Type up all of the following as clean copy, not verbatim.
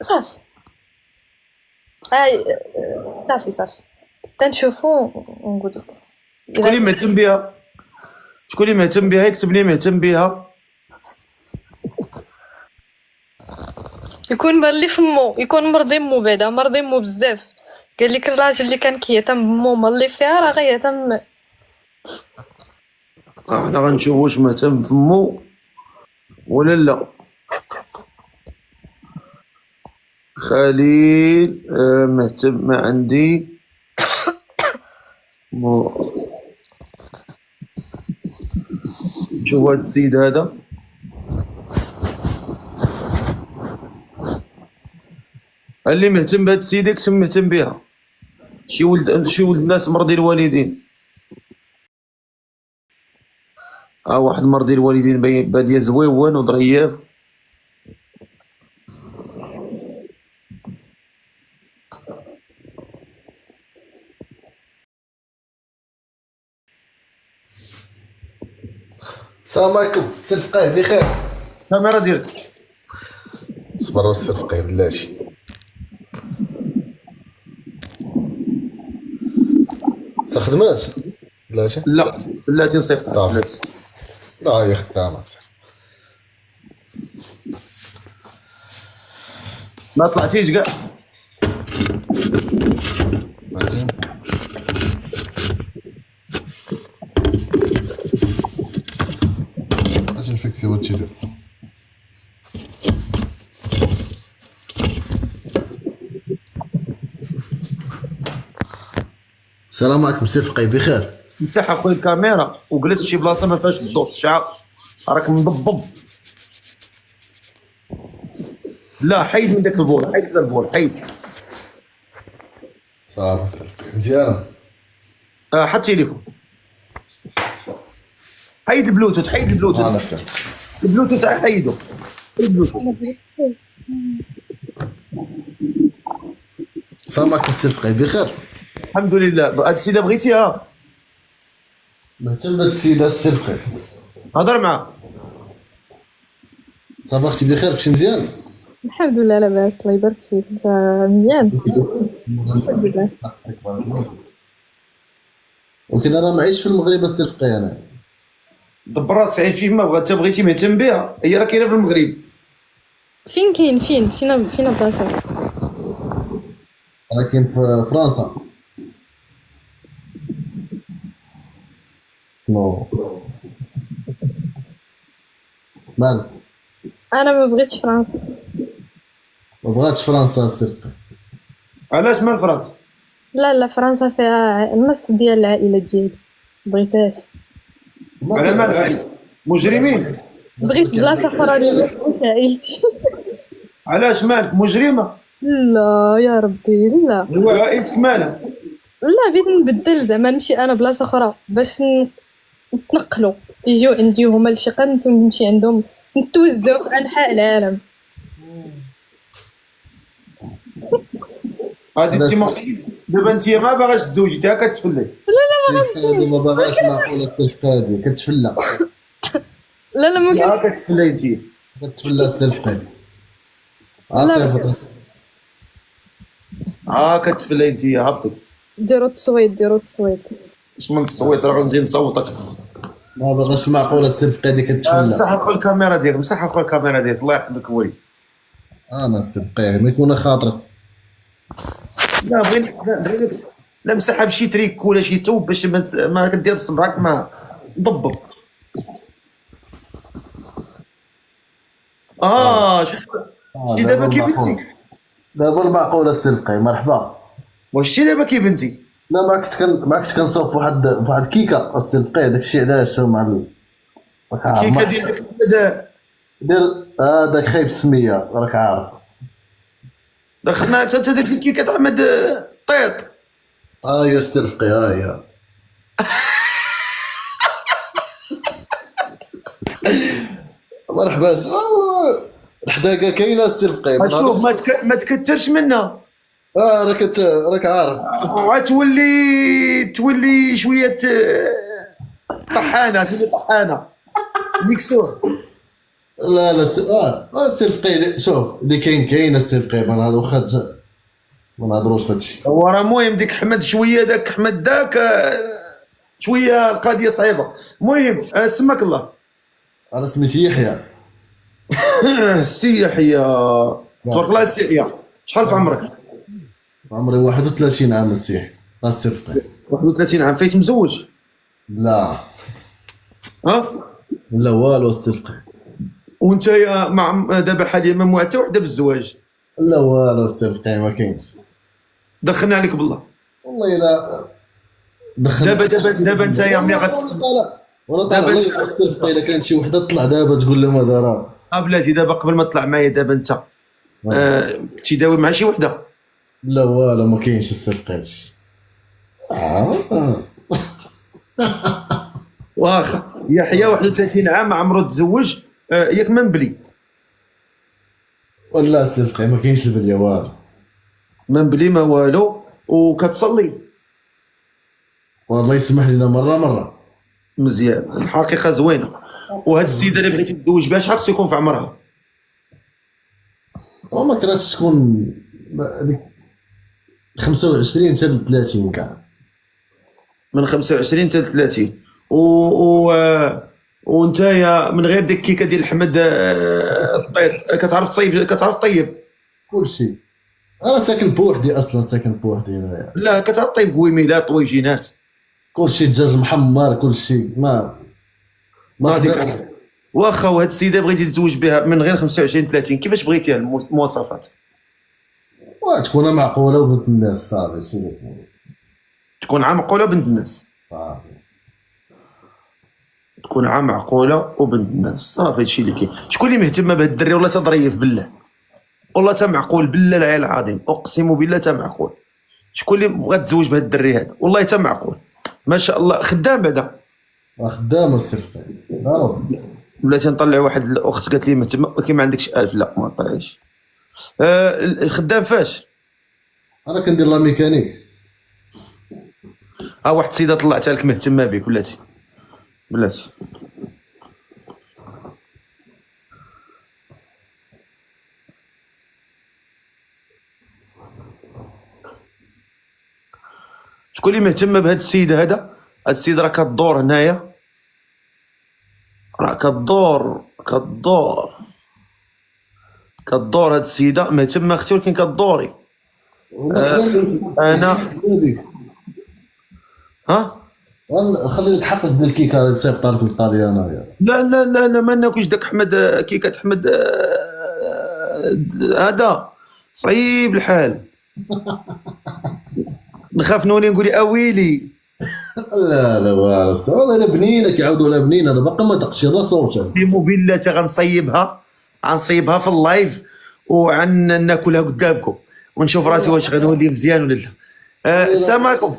صافي. هاي صافي تنشوفو ونقول لك. شكون اللي مهتم بها؟ شكون اللي مهتم بها يكتب لي مهتم بها. يكون بان لي فمو، يكون مرضي مو بعدا، مرضي مو بزاف. قال لك الراجل اللي كان كيهتم بمو ملي فيها راه غيهتم. حنا غنشوف واش مهتم فمو ولا لا. خليل مهتم ما عندي شوف هاد السيد هذا اللي مهتم بهاد السيد يكتب مهتم بها. شي ولد الناس مرضي الوالدين. واحد مرضي الوالدين بادية زويون وظرياف. السلام عليكم سي الفقيه بخير. الكاميرا ديالك صبر سي الفقيه بلاتي. خدمات بلاتي؟ لا بلاتي نصيفط صافي. بلاتي. لا هي خدامة. ما طلعتيش كاع. اش نفيكسي هو التليفون. السلام عليكم سي الفقيه بخير. مسح اخويا الكاميرا وجلس شي بلاصه ما فيهاش الضوء الشعر راك مضبب. لا حيد من داك البول، حيد البول حيد. صافي سي الفقيه مزيانه. حط التليفون. حيد البلوتوث، حيد انا البلوتوث. سي البلوتوث حيدو. البلوتوث. السلام عليكم سي الفقيه بخير. الحمد لله. هاد السيده بغيتيها؟ مهتم بهاد السيده سي الفقيه. هضر معاه. صافي اختي بخير كلشي مزيان. الحمد لله لاباس الله يبارك فيك. انت مزيان؟ الحمد لله. ولكن انا معيش في المغرب سي الفقيه انا. دبر راسك عيش فيما بغا. انت بغيتي مهتم بها، هي راه كاينه في المغرب. فين كاين؟ فينا بلاصه؟ انا كاين في فرنسا. نو مالك؟ انا ما بغيتش فرنسا. ما بغاتش فرنسا سي الفقيه. علاش مال فرنسا؟ لا فرنسا فيها النص ديال العائله ديالي، بغيتهاش. على مالك مجرمين؟ بغيت بلاصه اخرى اللي ما فيهاش عائلتي. علاش مالك مجرمه؟ لا يا ربي لا. هو عائلتك مالها؟ لا بغيت نبدل زعما نمشي انا بلاصه اخرى باش نتنقلوا، يجيو عندي هما لشي قنت ونمشي عندهم، نتوزعوا في انحاء العالم. هادي انت دابا انت ما باغاش تزوجي تا كتفلي. هذه ما باغاش معقوله سي الفقيه كتفلى. لا ما تا كتفلي انت. كتفلى سي الفقيه. لا. صافي كتفلي انت هبطي. ديروا التصويت. اش من التصويت راه غنزيد نصوتك. ما باغاش معقوله سي الفقيه كتفلى. مسح اخو الكاميرا ديالك، مسح اخو الكاميرا ديالك الله يحفظك ولي. انا سي الفقيه ما يكون خاطرك. لا بغينا لا مسحها بشي تريك ولا شي توب باش ما كدير بصبعك ما ضبب. شتي دابا كي بنتي. دابا المعقوله سي الفقيه مرحبا. واش شتي دابا كي بنتي. لا ما كنت كنصوب فواحد كيكه سي الفقيه داكشي علاش مع كيكه ديال داك دير هذاك خايب السميه راك عارف. دخلنا حتى ديك الكيكه تاع احمد طيط. يا سي الفقيه يا مرحبا. الحداقه كاينه سي الفقيه. شوف ما تكترش منها. راك عارف. تولي شويه. طحانه تولي طحانه. نيكسور. لا لا السيلف قي شوف اللي كاين السيلف قي، ما نهضر واخا ما نهضروش في هادشي. هو راه المهم ديك حمد شويه، داك حمد داك شويه القضيه صعيبه. المهم سماك الله. انا سميتي يحيى. السي يحيى. تبارك الله السي يحيى. شحال في عمرك؟ عمري 31 عام السيح. السيلف قي. 31 عام. فايت مزوج؟ لا ها؟ لا والو السيلف قي. وانت يا مع دابا حاليا ما موعد حتى وحده بالزواج؟ لا والو السيلف قي ما كاينش. دخلنا عليك بالله. والله لا دخل. دابا انت يا ملي ولا طالع دابا الله السيلف قي. الا كانت شي وحده تطلع دابا تقول لها ما دارها. بلاتي دابا قبل ما تطلع معايا دابا انت كنتي داوي مع شي وحده؟ لا والو ما كاينش السيلف قي هادشي. واخا يحيى 31 عام عمرو تزوج ياك منبلي؟ ولا السيلف قي ما كاينش البليه والو. منبلي ما والو. وكتصلي؟ والله يسمح لنا مره. مزيان، الحقيقه زوينه. وهاد السيده اللي بغيتي تزوج بها شحال خص يكون في عمرها؟ وما كرهتش تكون هذيك 25 حتى ل 30 كاع. من 25 حتى 30. وانت يا من غير ديك كيكه ديال احمد الطيب كتعرف تصيب؟ كتعرف طيب؟ كلشي. انا ساكن بوحدي اصلا، ساكن بوحدي هنايا. لا كتعرف طيب قويميلات طويجينات؟ كلشي دجاج محمر كلشي ما هذيك حدا. واخا. وهاد السيده بغيتي تزوج بها من غير 25 30 كيفاش بغيتيها المواصفات؟ تكون معقوله وبنت الناس صافي شي. تكون معقوله بنت الناس. تكون معقوله وبنت الناس صافي. هادشي اللي كاين. شكون اللي مهتمه بهاد الدري ولا تضريف بالله؟ والله تا معقول بالله العلي العظيم اقسم بالله تا معقول. شكون اللي بغات تزوج بهاد الدري هذا؟ والله تا معقول ما شاء الله. خدام بعدا؟ خدامه السيلف قي ضروري. بلاتي نطلع واحد الاخت قالت لي مهتمه ولكن ما عندكش 1000. لا ما طلعيش. خدام فاش؟ انا كندير لا ميكانيك. واحد السيده طلعتها لك مهتمه بك بلاتي. شكون اللي مهتمه بهاد السيده هذا؟ هاد السيده راه كدور هنايا، راه كدور هاد السيده مهتمه اختي ولكن كدوري. انا خلي لك حق ديال الكيكه صيفط لك للطاليانه. لا ما ناكلش داك حمد كيكه حمد هذا صعيب الحال. نخاف نولي نقول اويلي. لا والله الا بنينه كيعاودوا على بنينه. انا باقي ما دقتش لا صوت. بالله تا غنصيبها في اللايف ناكلها قدامكم ونشوف راسي واش غنولي مزيان ولا لا. السلام عليكم.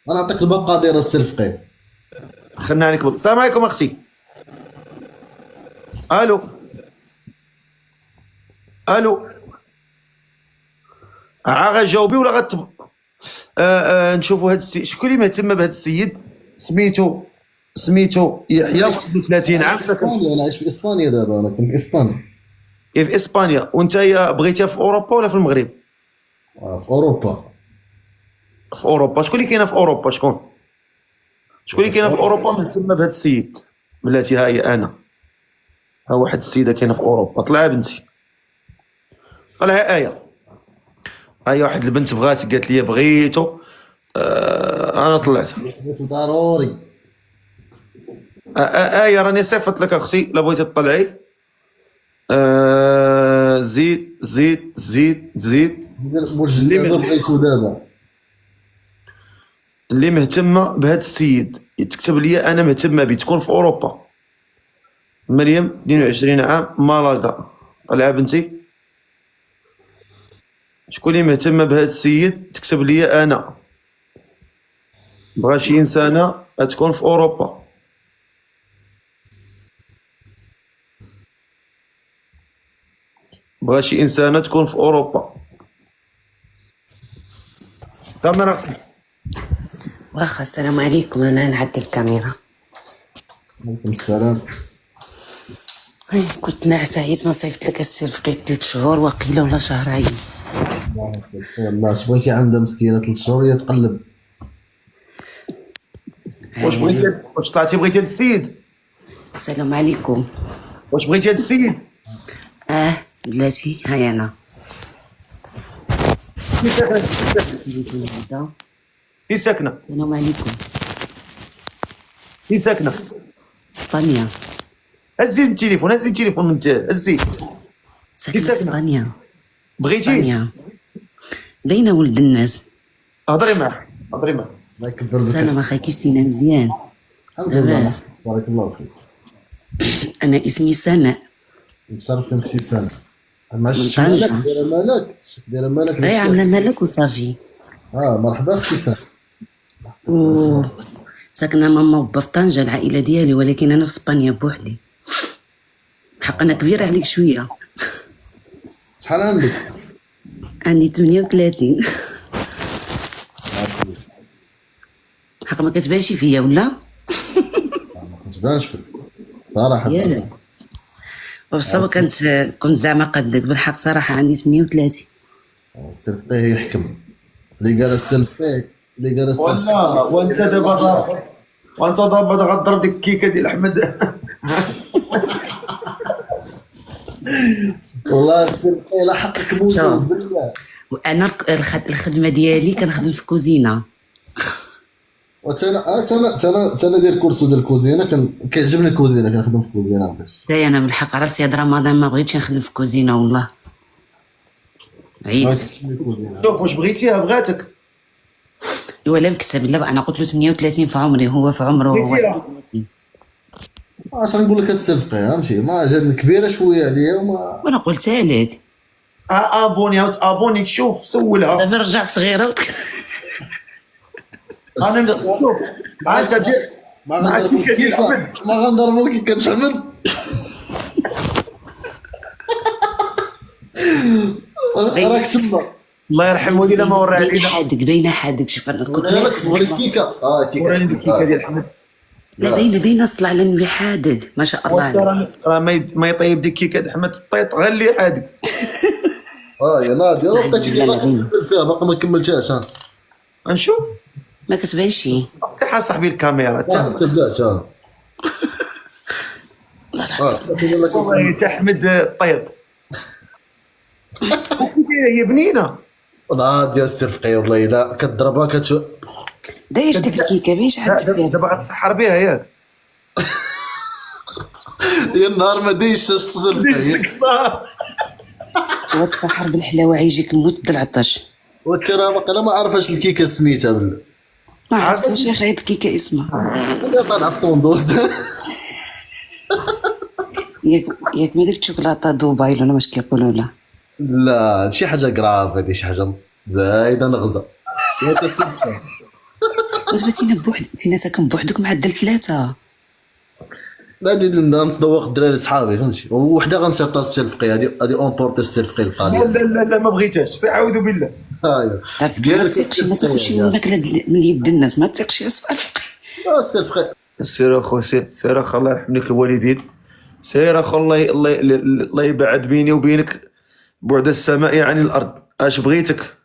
انا نعطيك المقادير السيلف قي. خلنا عليك السلام عليكم اختي. الو غجاوبي ولا نشوفوا هذا السيد. شكون اللي مهتمه بهذا السيد؟ سميتو يحيى 31 عام. انا عايش في اسبانيا دابا. انا كنت في اسبانيا. في اسبانيا. وانت بغيتيها في اوروبا ولا في المغرب؟ في اوروبا. في اوروبا. شكون اللي كاينه في اوروبا؟ شكون اللي كاينه في اوروبا مهتمه بهذا السيد؟ بلاتي ها هي انا. ها واحد السيده كاينه في اوروبا. طلعها بنتي. طلعها ايه. هاي واحد البنت بغات قالت لي بغيتو. انا طلعتها. ضروري. ايه راني صيفط لك اختي لا بغيتي تطلعي. زيد اللي بغيتو دابا. اللي مهتمه بهذا السيد تكتب لي انا مهتمه به. تكون في اوروبا. مريم 22 عام مالاغا. طلعها بنتي. شكون اللي مهتمه بهذا السيد تكتب لي انا. بغا شي انسانه تكون في اوروبا. بغا شي انسانه تكون في اوروبا. كاميرا. واخا السلام عليكم. انا نعدي الكاميرا. عليكم السلام. كنت ناعسة عييت ما صيفط لك السلفقي 3 شهور وقيله ولا شهرين. والله بغيتي عندها مسكينه 3 شهور هي تقلب. واش طلعتي بغيتي هاد السيد؟ السلام عليكم. واش بغيتي هاد السيد؟ بلاتي هاي انا. في ساكنه؟ السلام عليكم. في ساكنه؟ اسبانيا. هزي التليفون، هزي التليفون من تحت، هزي. ساكنة في ساكنة؟ اسبانيا. بغيتي؟ اسبانيا باينة ولد الناس. هضري معاه، هضري معاه. الله يكبر بك. سلام اخي، كيفتينا؟ مزيان الحمد لله لاباس. بارك الله فيك. انا اسمي سناء. متصرف فيك شي سنه مع من الشمالك طنجة. دايره مالك دايره مالك غير عاملة مالك وصافي. مرحبا اختي سنه. و ساكنة ماما وبا في طنجة العائلة ديالي، ولكن انا في اسبانيا بوحدي. بحق انا كبيرة عليك شوية. شحال عندك؟ عندي 38. حق ما كتبانش فيا ولا؟ ما تبانش فيك صراحه. يالا بصح كنت زعما قدك بالحق صراحة عندي 38. السلفقي يحكم. اللي قال السلفقي اللي قال السلفقي. والله وانت دابا غضرب ديك الكيكه ديال احمد. والله السلفقي لا حقك شوف. موجود بالله. وانا الخدمة ديالي كنخدم في كوزينة. انا داير كورسو ديال الكوزينه كيعجبني الكوزينه كنخدم في الكوزينه بس. حتى انا بالحق عرفتي هاد رمضان ما بغيتش نخدم في كوزينة والله عييت. شوف واش بغيتيها بغاتك. ولا مكتب لا، انا قلت له 38 في عمري، هو في عمره بغيتيها؟ 31. اش غنقول لك السلفقي فهمتي ما جاتني كبيره شويه عليا وما. وانا قلتها لك ابوني ابونيك، شوف سولها. دابا رجع صغيره. انا شوف انت دير مع الكيكه ديال احمد. ما غنضربوك كي كتحمل. راك تما. الله يرحم والدينا ما ورى باينه علينا. حادق، باينه حادق. شوف انا كنت وريني الكيكه وراني الكيكه ديال احمد. لا باينه اصلا على النبي حادق ما شاء الله عليه. راه ما يطيب ديك الكيكه ديال احمد الطيط غير اللي حادق. يا نادي راه بقيتي لا، لا، باقي نكمل فيها باقي ما كملتهاش. نشوف ما كتبانش. افتح صاحبي الكاميرا لا سبلات والله انت احمد الطيط. هي بنينه. ديال السلفقي والله الا كضربها دايش ديك الكيكه باش عاد دابا غتسحر بها ياك. يا النهار ما دايش السلفقي. وتسحر بالحلاوه عيجيك موت العطش. وانت راه باقي ما عارفاش الكيكه سميتها بالله. ما عرفتش يا اخي الكيكه اسمها. انا طالع في طوندوس. ياك ما ديك الشوكولاته دبي ولا واش كيقولوا لا. لا شي حاجه كراف هذه شي حاجه زايده نغزه. ياك السلفقي. دابا تينا بوحد تينا ساكن بوحدك معدل 3. لا نتذوق الدراري صحابي فهمتي وحده غنصيفط السلفقي هذه اونبورتي السلفقي لا القليل. لا لا ما بغيتهاش، اعوذ بالله. ايوا ما تثقش ما تاكلش من الماكله من يد الناس، ما تثقش السلفقي. السلفقي. سير اخو سير اخو الله يرحم لك الوالدين. سير اخو الله يبعد بيني وبينك بعد السماء عن الارض. اش بغيتك؟